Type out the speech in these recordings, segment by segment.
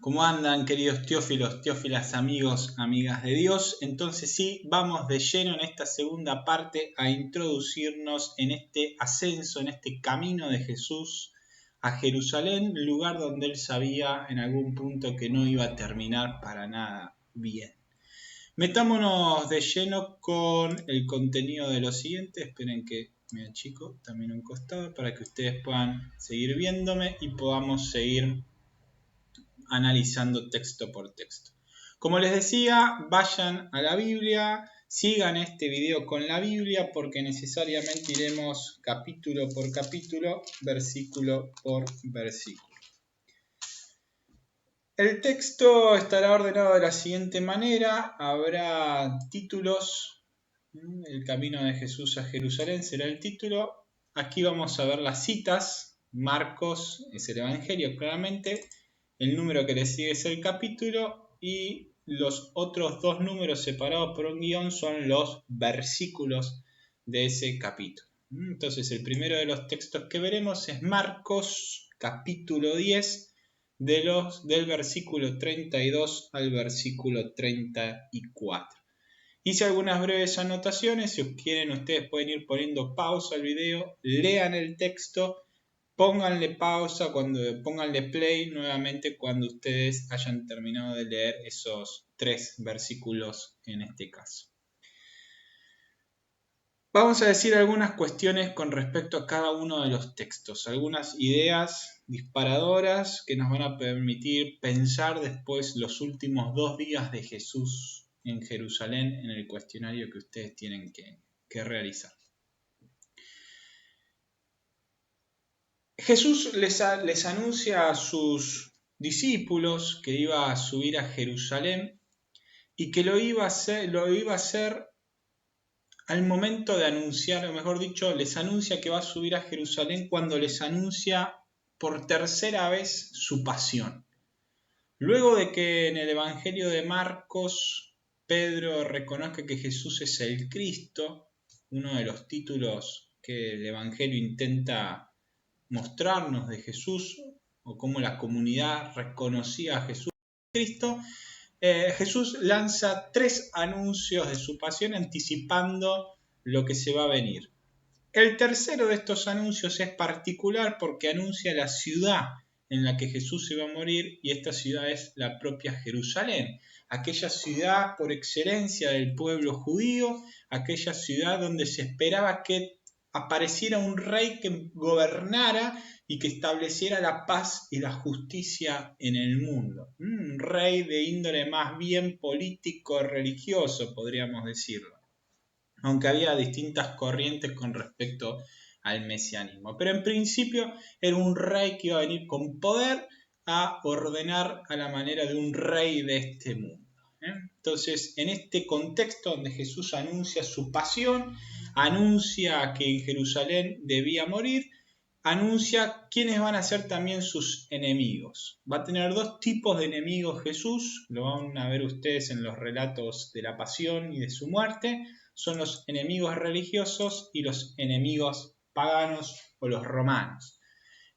¿Cómo andan, queridos teófilos, teófilas, amigos, amigas de Dios? Entonces sí, vamos de lleno en esta segunda parte a introducirnos en este ascenso, en este camino de Jesús a Jerusalén, lugar donde él sabía en algún punto que no iba a terminar para nada bien. Metámonos de lleno con el contenido de lo siguiente. Esperen que me achico también un costado para que ustedes puedan seguir viéndome y podamos seguir analizando texto por texto. Como les decía, vayan a la Biblia, sigan este video con la Biblia porque necesariamente iremos capítulo por capítulo, versículo por versículo. El texto estará ordenado de la siguiente manera, habrá títulos, el camino de Jesús a Jerusalén será el título, aquí vamos a ver las citas, Marcos es el Evangelio claramente, el número que le sigue es el capítulo y los otros dos números separados por un guión son los versículos de ese capítulo. Entonces el primero de los textos que veremos es Marcos capítulo 10 del versículo 32 al versículo 34. Hice algunas breves anotaciones, si quieren ustedes pueden ir poniendo pausa al video, lean el texto, pónganle pausa, pónganle play nuevamente cuando ustedes hayan terminado de leer esos 3 versículos en este caso. Vamos a decir algunas cuestiones con respecto a cada uno de los textos, algunas ideas disparadoras que nos van a permitir pensar después los últimos 2 días de Jesús en Jerusalén en el cuestionario que ustedes tienen que realizar. Jesús les anuncia a sus discípulos que iba a subir a Jerusalén y que lo iba a hacer al momento de anunciar, o mejor dicho, les anuncia que va a subir a Jerusalén cuando les anuncia por tercera vez su pasión. Luego de que en el Evangelio de Marcos Pedro reconozca que Jesús es el Cristo, uno de los títulos que el Evangelio intenta mostrarnos de Jesús, o cómo la comunidad reconocía a Jesús Cristo, Jesús lanza 3 anuncios de su pasión anticipando lo que se va a venir. El tercero de estos anuncios es particular porque anuncia la ciudad en la que Jesús se va a morir, y esta ciudad es la propia Jerusalén, aquella ciudad por excelencia del pueblo judío, aquella ciudad donde se esperaba que apareciera un rey que gobernara y que estableciera la paz y la justicia en el mundo. Un rey de índole más bien político religioso, podríamos decirlo, aunque había distintas corrientes con respecto al mesianismo. Pero en principio era un rey que iba a venir con poder a ordenar a la manera de un rey de este mundo. Entonces, en este contexto donde Jesús anuncia su pasión, anuncia que en Jerusalén debía morir, anuncia quiénes van a ser también sus enemigos. Va a tener 2 tipos de enemigos Jesús, lo van a ver ustedes en los relatos de la pasión y de su muerte. Son los enemigos religiosos y los enemigos paganos o los romanos.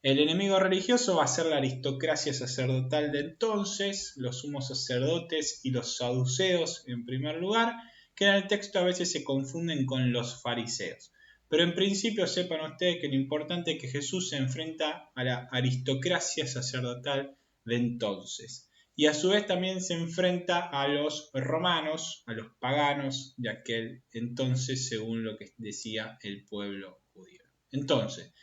El enemigo religioso va a ser la aristocracia sacerdotal de entonces, los sumos sacerdotes y los saduceos en primer lugar, que en el texto a veces se confunden con los fariseos. Pero en principio sepan ustedes que lo importante es que Jesús se enfrenta a la aristocracia sacerdotal de entonces. Y a su vez también se enfrenta a los romanos, a los paganos de aquel entonces, según lo que decía el pueblo judío. Entonces,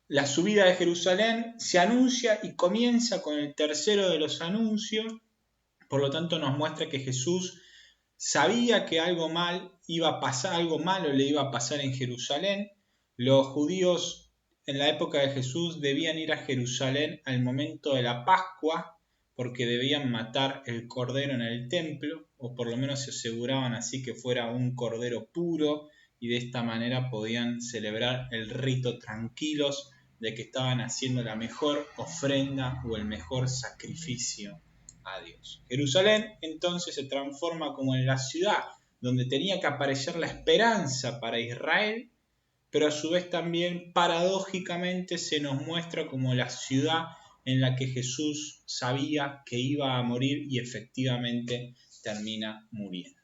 la subida de Jerusalén se anuncia y comienza con el tercero de los anuncios, por lo tanto nos muestra que Jesús sabía que algo malo le iba a pasar en Jerusalén. Los judíos en la época de Jesús debían ir a Jerusalén al momento de la Pascua, porque debían matar el cordero en el templo, o por lo menos se aseguraban así que fuera un cordero puro, y de esta manera podían celebrar el rito tranquilos de que estaban haciendo la mejor ofrenda o el mejor sacrificio a Dios. Jerusalén entonces se transforma como en la ciudad donde tenía que aparecer la esperanza para Israel, pero a su vez también paradójicamente se nos muestra como la ciudad en la que Jesús sabía que iba a morir y efectivamente termina muriendo.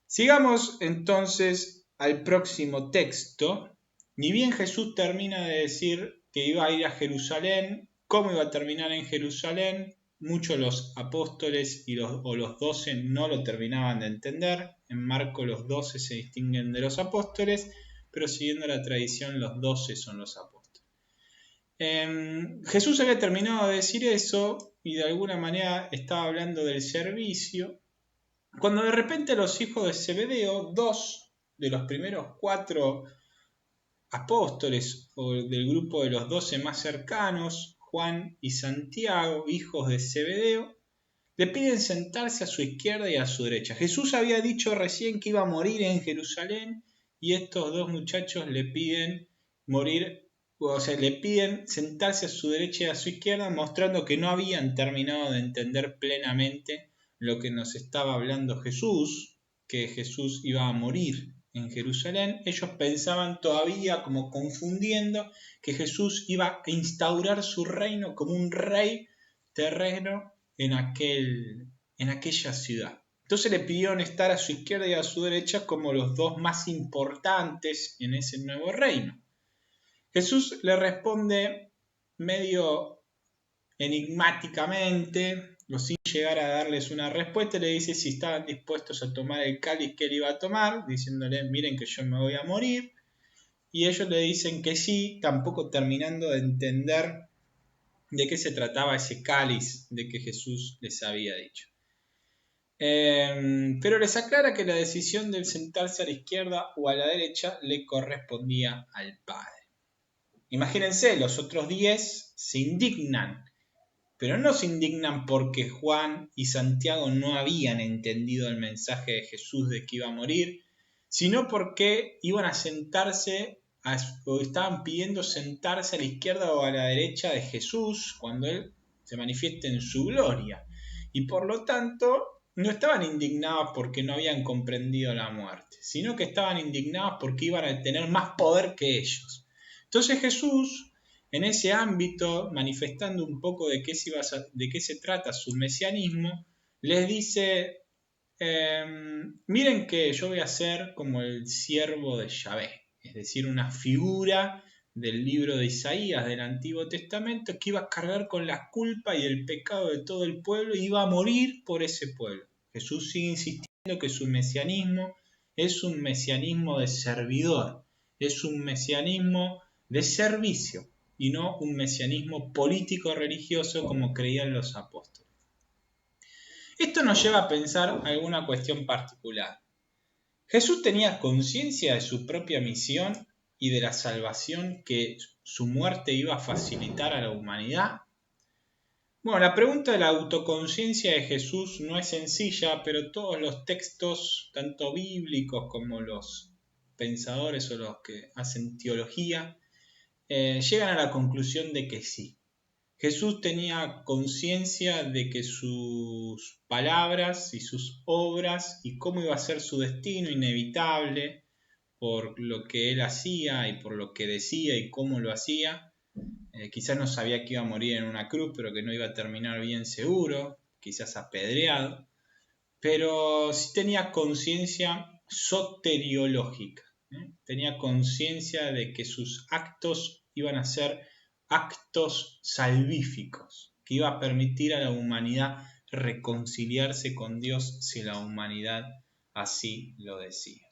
Sigamos entonces al próximo texto. Ni bien Jesús termina de decir que iba a ir a Jerusalén, cómo iba a terminar en Jerusalén, muchos los apóstoles o los 12 no lo terminaban de entender. En Marcos los 12 se distinguen de los apóstoles, pero siguiendo la tradición los 12 son los apóstoles. Jesús había terminado de decir eso y de alguna manera estaba hablando del servicio, cuando de repente los hijos de Zebedeo, 2 de los primeros 4 apóstoles o del grupo de los 12 más cercanos, Juan y Santiago, hijos de Zebedeo, le piden sentarse a su izquierda y a su derecha. Jesús había dicho recién que iba a morir en Jerusalén y estos dos muchachos le piden morir, o sea, le piden sentarse a su derecha y a su izquierda, mostrando que no habían terminado de entender plenamente lo que nos estaba hablando Jesús, que Jesús iba a morir en Jerusalén. Ellos pensaban todavía, como confundiendo, que Jesús iba a instaurar su reino como un rey terreno en aquella ciudad. Entonces le pidieron estar a su izquierda y a su derecha como los dos más importantes en ese nuevo reino. Jesús le responde medio enigmáticamente, o sin llegar a darles una respuesta, le dice si estaban dispuestos a tomar el cáliz que él iba a tomar, diciéndole, miren que yo me voy a morir, y ellos le dicen que sí, tampoco terminando de entender de qué se trataba ese cáliz de que Jesús les había dicho. Pero les aclara que la decisión de sentarse a la izquierda o a la derecha le correspondía al Padre. Imagínense, los otros 10 se indignan, pero no se indignan porque Juan y Santiago no habían entendido el mensaje de Jesús de que iba a morir, sino porque iban a sentarse o estaban pidiendo sentarse a la izquierda o a la derecha de Jesús cuando Él se manifieste en su gloria. Y por lo tanto, no estaban indignados porque no habían comprendido la muerte, sino que estaban indignados porque iban a tener más poder que ellos. Entonces Jesús, en ese ámbito, manifestando un poco de qué se trata su mesianismo, les dice, miren que yo voy a ser como el siervo de Yahvé, es decir, una figura del libro de Isaías del Antiguo Testamento que iba a cargar con la culpa y el pecado de todo el pueblo y iba a morir por ese pueblo. Jesús sigue insistiendo que su mesianismo es un mesianismo de servidor, es un mesianismo de servicio y no un mesianismo político-religioso como creían los apóstoles. Esto nos lleva a pensar alguna cuestión particular. ¿Jesús tenía conciencia de su propia misión y de la salvación que su muerte iba a facilitar a la humanidad? Bueno, la pregunta de la autoconciencia de Jesús no es sencilla, pero todos los textos, tanto bíblicos como los pensadores o los que hacen teología, llegan a la conclusión de que sí. Jesús tenía conciencia de que sus palabras y sus obras y cómo iba a ser su destino inevitable por lo que él hacía y por lo que decía y cómo lo hacía. Quizás no sabía que iba a morir en una cruz, pero que no iba a terminar bien seguro, quizás apedreado, pero sí tenía conciencia soteriológica, tenía conciencia de que sus actos iban a ser actos salvíficos, que iba a permitir a la humanidad reconciliarse con Dios si la humanidad así lo decía.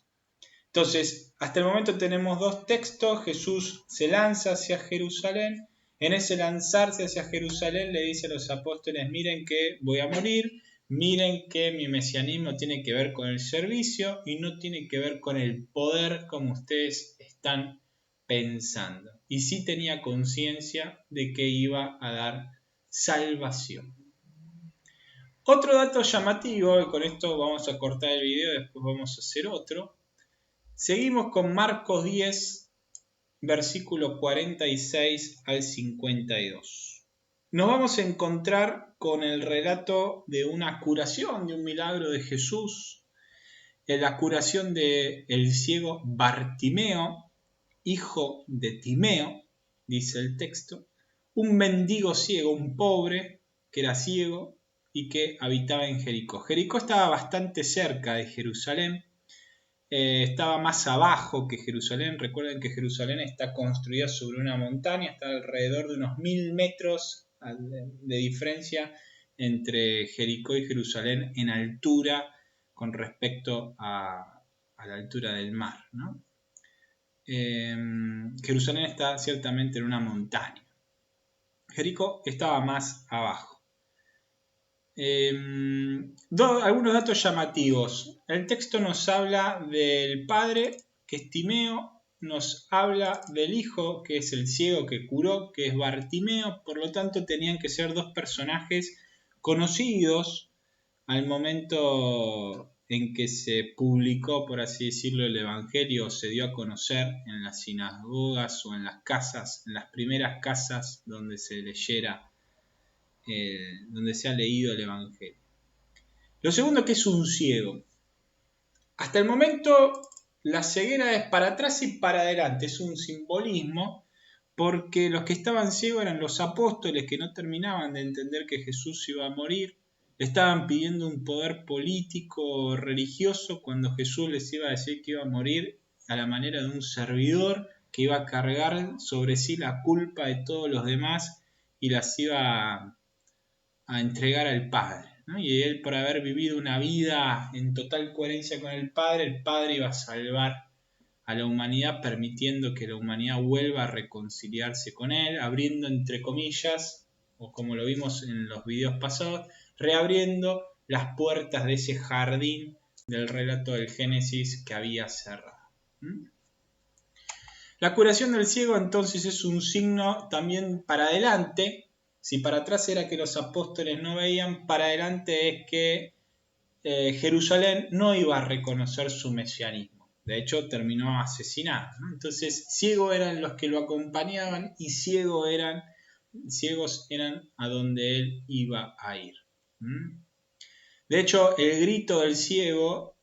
Entonces, hasta el momento tenemos dos textos. Jesús se lanza hacia Jerusalén. En ese lanzarse hacia Jerusalén le dice a los apóstoles, miren que voy a morir, miren que mi mesianismo tiene que ver con el servicio y no tiene que ver con el poder como ustedes están pensando. Y sí tenía conciencia de que iba a dar salvación. Otro dato llamativo, y con esto vamos a cortar el video, después vamos a hacer otro. Seguimos con Marcos 10, versículo 46 al 52. Nos vamos a encontrar con el relato de una curación, de un milagro de Jesús, la curación del ciego Bartimeo, hijo de Timeo, dice el texto, un mendigo ciego, un pobre que era ciego y que habitaba en Jericó. Jericó estaba bastante cerca de Jerusalén, estaba más abajo que Jerusalén. Recuerden que Jerusalén está construida sobre una montaña, está alrededor de unos 1000 metros de diferencia entre Jericó y Jerusalén en altura con respecto a la altura del mar, ¿no? Jerusalén está ciertamente en una montaña. Jericó estaba más abajo. Algunos datos llamativos. El texto nos habla del padre, que es Timeo, nos habla del hijo, que es el ciego que curó, que es Bartimeo. Por lo tanto, tenían que ser dos personajes conocidos al momento en que se publicó, por así decirlo, el Evangelio, o se dio a conocer en las sinagogas o en las casas, en las primeras casas donde se leyera, donde se ha leído el Evangelio. Lo segundo, que es un ciego. Hasta el momento la ceguera es para atrás y para adelante, es un simbolismo, porque los que estaban ciegos eran los apóstoles, que no terminaban de entender que Jesús iba a morir. Le estaban pidiendo un poder político, religioso, cuando Jesús les iba a decir que iba a morir a la manera de un servidor, que iba a cargar sobre sí la culpa de todos los demás y las iba a entregar al Padre, ¿no? Y él, por haber vivido una vida en total coherencia con el Padre iba a salvar a la humanidad, permitiendo que la humanidad vuelva a reconciliarse con él, abriendo, entre comillas, o como lo vimos en los videos pasados, reabriendo las puertas de ese jardín del relato del Génesis que había cerrado. La curación del ciego entonces es un signo también para adelante. Si para atrás era que los apóstoles no veían, para adelante es que Jerusalén no iba a reconocer su mesianismo. De hecho, terminó asesinado, ¿no? Entonces, ciegos eran los que lo acompañaban y ciegos eran a donde él iba a ir. De hecho, el grito del ciego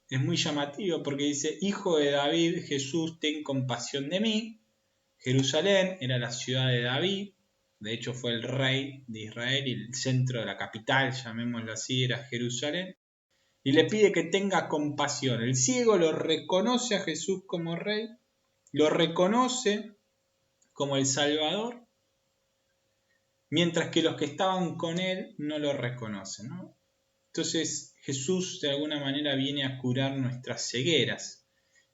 es muy llamativo porque dice: Hijo de David, Jesús, ten compasión de mí. Jerusalén era la ciudad de David, de hecho fue el rey de Israel y el centro de la capital, llamémoslo así, era Jerusalén, y le pide que tenga compasión. El ciego lo reconoce a Jesús como rey, lo reconoce como el Salvador, mientras que los que estaban con él no lo reconocen, ¿no? Entonces Jesús de alguna manera viene a curar nuestras cegueras.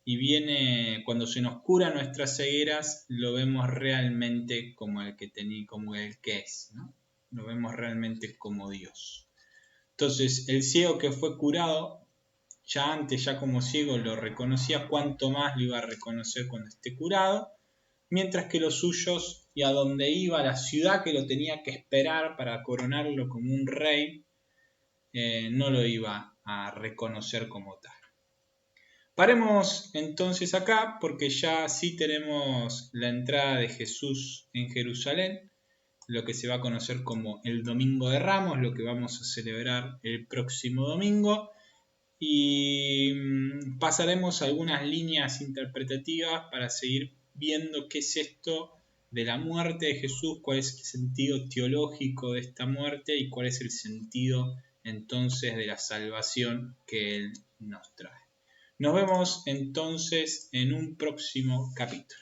Y viene, cuando se nos cura nuestras cegueras, lo vemos realmente como el que es, ¿no? Lo vemos realmente como Dios. Entonces, el ciego que fue curado, ya antes, ya como ciego, lo reconocía, cuánto más lo iba a reconocer cuando esté curado, mientras que los suyos, y a donde iba, la ciudad que lo tenía que esperar para coronarlo como un rey, no lo iba a reconocer como tal. Paremos entonces acá porque ya sí tenemos la entrada de Jesús en Jerusalén, lo que se va a conocer como el Domingo de Ramos, lo que vamos a celebrar el próximo domingo, y pasaremos algunas líneas interpretativas para seguir viendo qué es esto de la muerte de Jesús, cuál es el sentido teológico de esta muerte y cuál es el sentido entonces de la salvación que Él nos trae. Nos vemos entonces en un próximo capítulo.